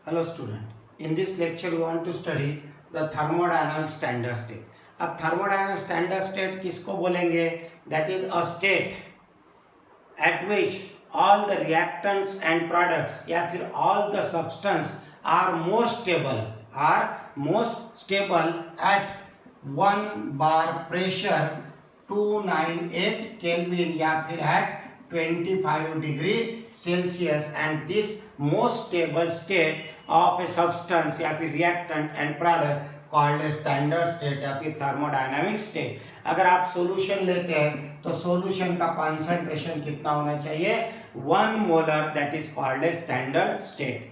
Hello student, in this lecture we want to study the thermodynamic standard state. अब thermodynamic standard state किसको बोलेंगे? That is a state at which all the reactants and products या फिर all the substance are most stable at 1 bar pressure 298 Kelvin या फिर at 25 degree Celsius, and this most stable state of a substance या फिर reactant and product called standard state या फिर thermodynamic state. अगर आप सॉल्यूशन लेते हैं तो सॉल्यूशन का कॉन्सेंट्रेशन कितना होना चाहिए? 1 molar, that is called standard state.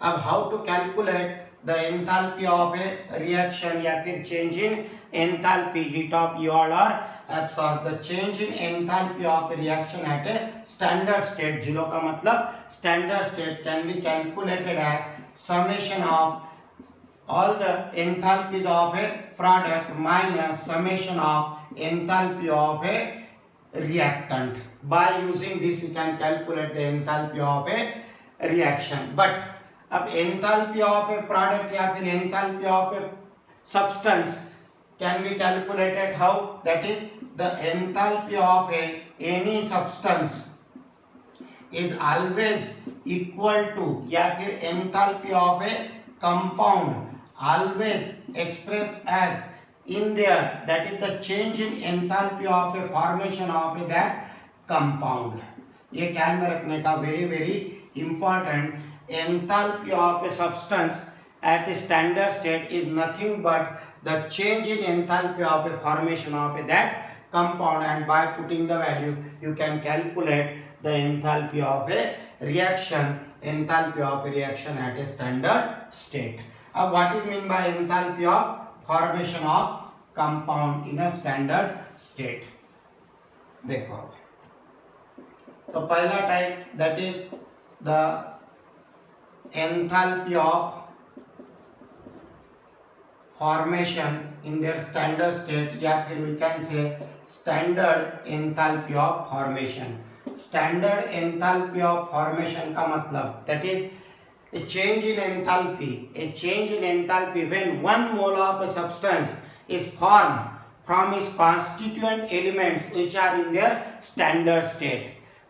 अब how to calculate the enthalpy of a reaction या फिर change in enthalpy, heat of yield और absorb the change in enthalpy of a reaction at a standard state. Zero का मतलब standard state can be calculated as summation of all the enthalpies of a product minus summation of enthalpy of a reactant. By using this you can calculate the enthalpy of a reaction. But अब enthalpy of a product या फिर enthalpy of a substance can be calculated how? That is the enthalpy of any substance is always equal to या फिर enthalpy of a compound always expressed as in there, that is the change in enthalpy of a formation of that compound. ये ख्याल में रखने का very important. Enthalpy of a substance at a standard state is nothing but the change in enthalpy of a formation of that compound, and by putting the value you can calculate the enthalpy of a reaction at a standard state. Now what is mean by enthalpy of formation of compound in a standard state? देखो, तो पहला type that is the enthalpy of formation in their standard state, या फिर we can say standard enthalpy of formation. Standard enthalpy of formation का मतलब that is a change in enthalpy when 1 mole of a substance is formed from its constituent elements which are in their standard state.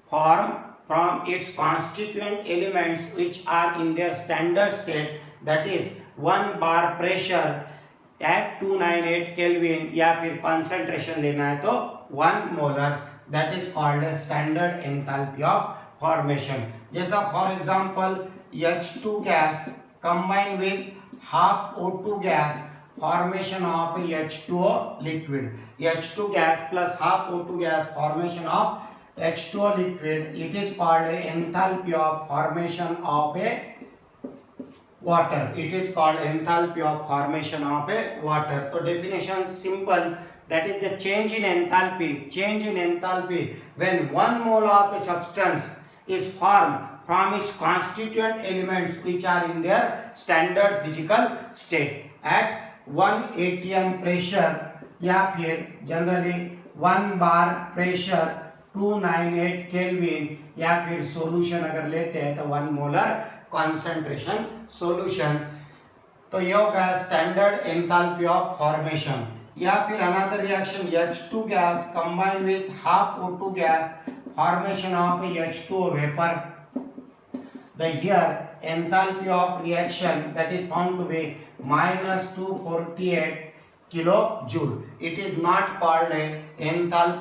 Form from its constituent elements which are in their standard state, that is 1 bar pressure at 298 Kelvin या फिर concentration लेना है तो 1 molar, that is called as standard enthalpy of formation. जैसा for example H2 gas combined with half O2 gas, formation of H2O liquid. H2 gas plus half O2 gas, formation of H2O liquid. It is called enthalpy of formation of a water. It is called enthalpy of formation of a water. So definition simple, that is the change in enthalpy when 1 mole of a substance is formed from its constituent elements which are in their standard physical state at 1 atm pressure या फिर generally 1 bar pressure 298 Kelvin या फिर solution अगर लेते हैं तो 1 molar concentration solution. तो ये होगा standard enthalpy of formation. या फिर another reaction H2 gas combined with half O2 gas, formation of H2O vapor. The here enthalpy of reaction that is found to be minus 248 kilojoule. It is not called a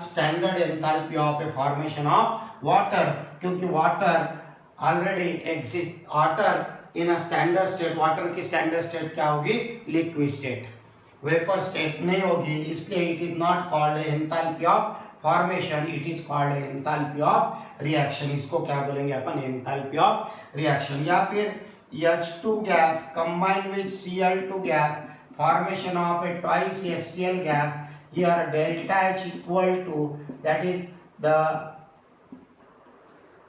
standard enthalpy of a formation of water, क्योंकि water already exists. Water in a standard state, water की standard state क्या होगी? Liquid state. Vapor state नहीं होगी, इसलिए it is not called enthalpy of formation, it is called enthalpy of reaction. इसको क्या बोलेंगे अपन? enthalpy of reaction. या फिर H2 gas combined with Cl2 gas, formation of a twice HCl gas. Here delta H equal to, that is the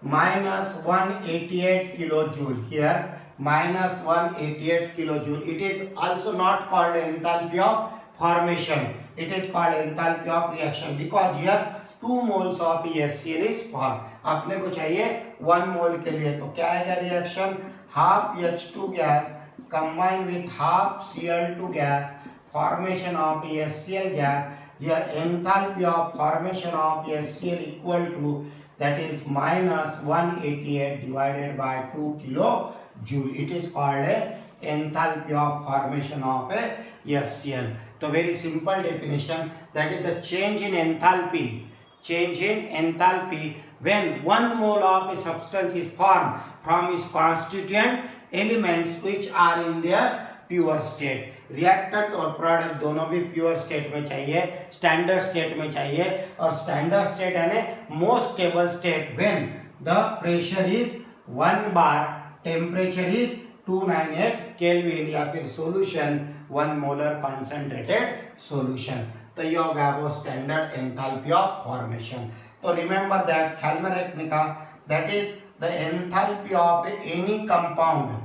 minus 188 kilojoule. Here minus 188 kilojoule. It is also not called enthalpy of formation, it is called enthalpy of reaction, because here 2 moles of HCl is formed. अपने को चाहिए 1 mole के लिए, तो क्या आएगा reaction, half H2 gas combined with half Cl2 gas, formation of HCl gas. Here enthalpy of formation of HCl equal to, that is minus 188 divided by 2 kilojoule. It is called a enthalpy of formation of a HCl. So very simple definition, that is the change in enthalpy. Change in enthalpy when 1 mole of a substance is formed from its constituent elements which are in their pure state. Reactant और product दोनों भी pure state में चाहिए, standard state में चाहिए, और standard state यानी most stable state when the pressure is 1 bar, temperature is 298 kelvin, या फिर सॉल्यूशन 1 मोलर कंसंट्रेटेड सॉल्यूशन. तो ये हो गया वो स्टैंडर्ड एंथैल्पी ऑफ फॉर्मेशन. तो रिमेंबर दैट, ख्याल में रखने का, that is the enthalpy of any compound.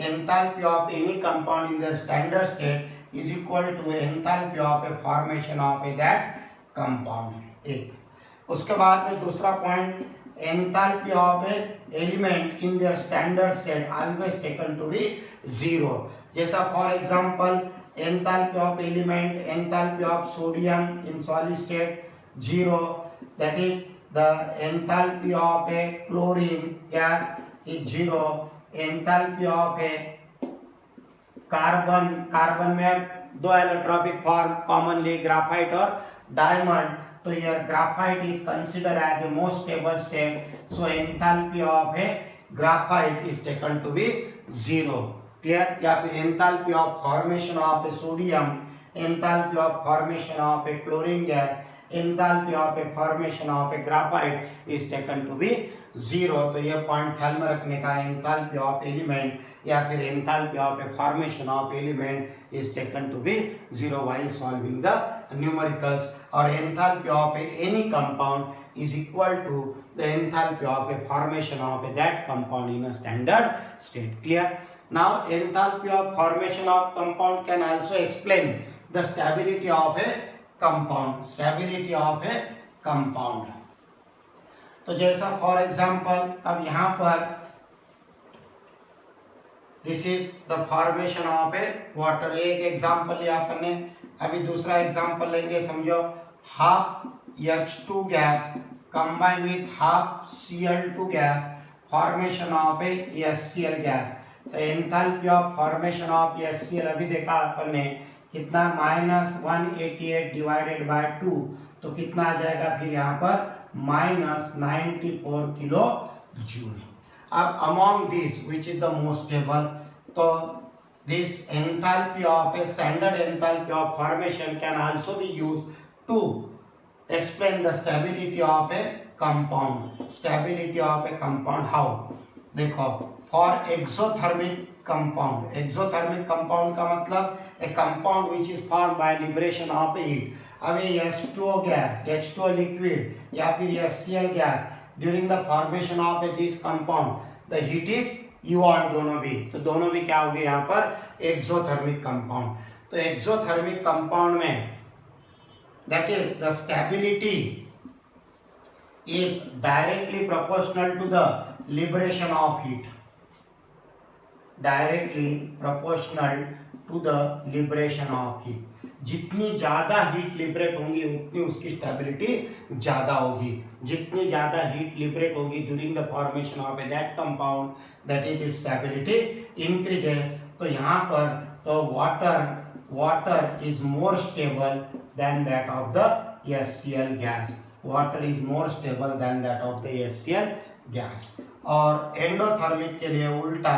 Enthalpy of any compound in the standard state is equal to enthalpy of a formation of that compound. एक. उसके बाद में दूसरा point, enthalpy of a element in their standard state always taken to be 0. जैसा for example enthalpy of element, enthalpy of sodium in solid state 0. That is the enthalpy of a chlorine gas is 0. Enthalpy of a carbon में 2 allotropic form commonly graphite और diamond. तो here graphite is consider as a most stable state, so enthalpy of a graphite is taken to be 0. Clear. या फिर enthalpy of formation of a sodium, enthalpy of formation of a chlorine gas, enthalpy of a formation of a graphite is taken to be 0. तो ये point ख्याल में रखने का, enthalpy of element या फिर enthalpy of a formation of element is taken to be 0 while solving the numericals. और enthalpy of any compound is equal to the enthalpy of a formation of that compound in a standard state. Clear. Now enthalpy of formation of compound can also explain the stability of a compound. Stability of a compound. तो जैसा for example, अब यहां पर this is the formation of A water. एक example लिया अपन ने, अभी दूसरा एग्जांपल लेंगे. समझो, half H2 gas combine with half Cl2 gas, formation of a HCl gas. तो enthalpy of formation of HCl अभी देखा अपन ने कितना, माइनस 188 डिवाइडेड बाय 2. तो कितना आ जाएगा फिर यहाँ पर, minus 94 kilojoule. अब among these which is the most stable, so this enthalpy of a standard enthalpy of formation can also be used to explain the stability of a compound. Stability of a compound how? देखो, for exothermic compound, exothermic compound का मतलब a compound which is formed by liberation of heat. अब ये H2O gas, H2O liquid या फिर HCl gas, during the formation of this compound the heat is evolve, दोनों भी. तो दोनों भी क्या होगी यहाँ पर, एक्सोथर्मिक कंपाउंड. तो एक्सोथर्मिक कंपाउंड में that is the stability is directly proportional to the liberation of heat. Directly proportional to the liberation of heat. जितनी ज्यादा हीट लिबरेट होंगी उतनी उसकी स्टेबिलिटी ज्यादा होगी. जितनी ज्यादा हीट लिबरेट होगी during the formation of that compound, that is it's stability increases. तो यहाँ पर तो water is more stable then that of the HCl gas. Water is more stable then that of the HCl gas. और endothermic के लिए उल्टा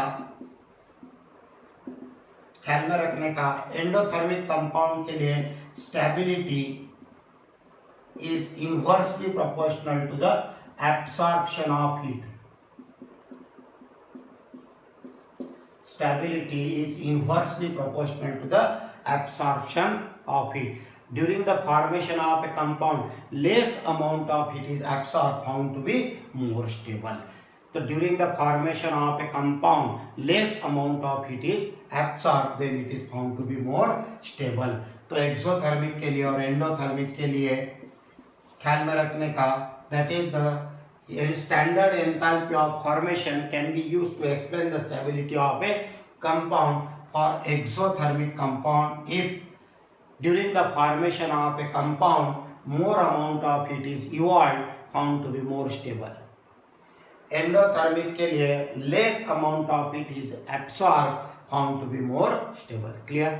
ख्याल में रखने का, एंडोथर्मिक कंपाउंड के लिए stability is inversely proportional to the absorption of heat. Stability is inversely proportional to the absorption of heat. During the formation of a compound, less amount of heat is absorbed, found to be more stable. So during the formation of a compound, less amount of heat is absorbed, then it is found to be more stable. तो exothermic के लिए और endothermic के लिए ख्याल में रखने का, that is the standard enthalpy of formation can be used to explain the stability of a compound for exothermic compound if during the formation of a compound more amount of heat is evolved found to be more stable. Endothermic के लिए less amount of it is absorb found to be more stable. Clear?